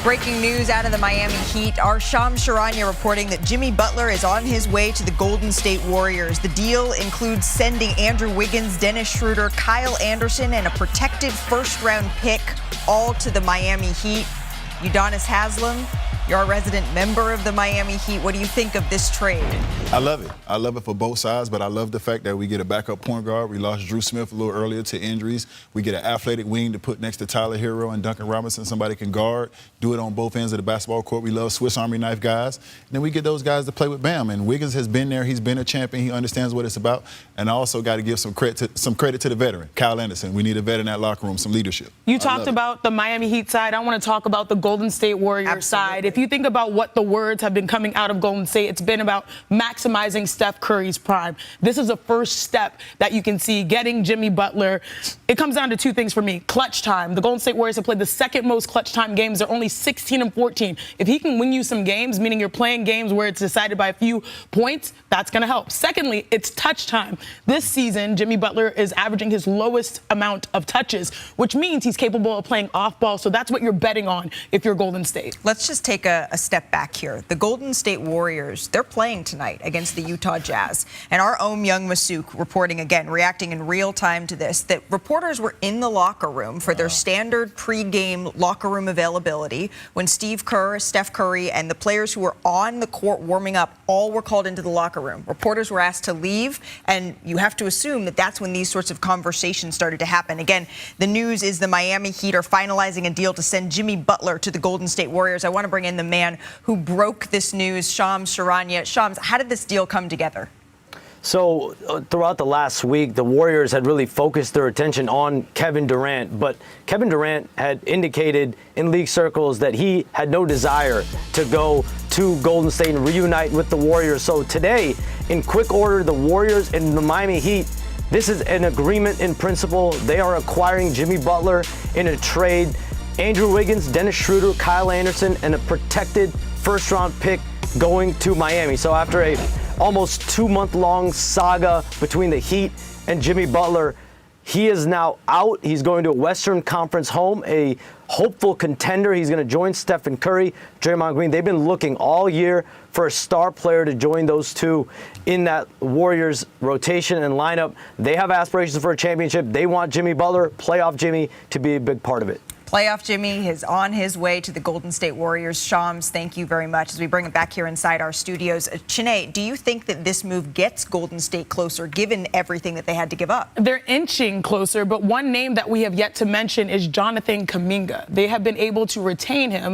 Breaking news out of the Miami Heat. Our Shams Charania reporting that Jimmy Butler is on his way to the Golden State Warriors. The deal includes sending Andrew Wiggins, Dennis Schroeder, Kyle Anderson, and a protected first-round pick, all to the Miami Heat. Udonis Haslem, you're a resident member of the Miami Heat. What do you think of this trade? I love it. I love it for both sides, but I love the fact that we get a backup point guard. We lost Drew Smith a little earlier to injuries. We get an athletic wing to put next to Tyler Hero and Duncan Robinson. Somebody can guard, do it on both ends of the basketball court. We love Swiss Army knife guys. And then we get those guys to play with Bam. And Wiggins has been there. He's been a champion. He understands what it's about. And I also got to give some credit to the veteran, Kyle Anderson. We need a vet in that locker room, some leadership. You talked about the Miami Heat side. I want to talk about the Golden State Warriors side. If you think about what the words have been coming out of Golden State, it's been about maximizing Steph Curry's prime. This is a first step that you can see, getting Jimmy Butler. It comes down to two things for me. Clutch time. The Golden State Warriors have played the second most clutch time games. They're only 16 and 14. If he can win you some games, meaning you're playing games where it's decided by a few points, that's going to help. Secondly, it's touch time. This season, Jimmy Butler is averaging his lowest amount of touches, which means he's capable of playing off ball. So that's what you're betting on if you're Golden State. Let's just take a step back here. The Golden State Warriors, they're playing tonight against the Utah Jazz. And our own Young Masuk reporting again, reacting in real time to this, that reporters were in the locker room for their standard pregame locker room availability when Steve Kerr, Steph Curry, and the players who were on the court warming up all were called into the locker room. Reporters were asked to leave, and you have to assume that that's when these sorts of conversations started to happen. Again, the news is the Miami Heat are finalizing a deal to send Jimmy Butler to the Golden State Warriors. I want to bring in the man who broke this news, Shams Charania. Shams, how did this deal come together? So throughout the last week, the Warriors had really focused their attention on Kevin Durant, but Kevin Durant had indicated in league circles that he had no desire to go to Golden State and reunite with the Warriors. So today, in quick order, the Warriors and the Miami Heat, this is an agreement in principle. They are acquiring Jimmy Butler in a trade. Andrew Wiggins, Dennis Schroeder, Kyle Anderson, and a protected first-round pick going to Miami. So after a almost 2-month-long saga between the Heat and Jimmy Butler, he is now out. He's going to a Western Conference home, a hopeful contender. He's going to join Stephen Curry, Draymond Green. They've been looking all year for a star player to join those two in that Warriors rotation and lineup. They have aspirations for a championship. They want Jimmy Butler, playoff Jimmy, to be a big part of it. Playoff Jimmy is on his way to the Golden State Warriors. Shams, thank you very much. As we bring it back here inside our studios, Chiney, do you think that this move gets Golden State closer, given everything that they had to give up? They're inching closer, but one name that we have yet to mention is Jonathan Kuminga. They have been able to retain him.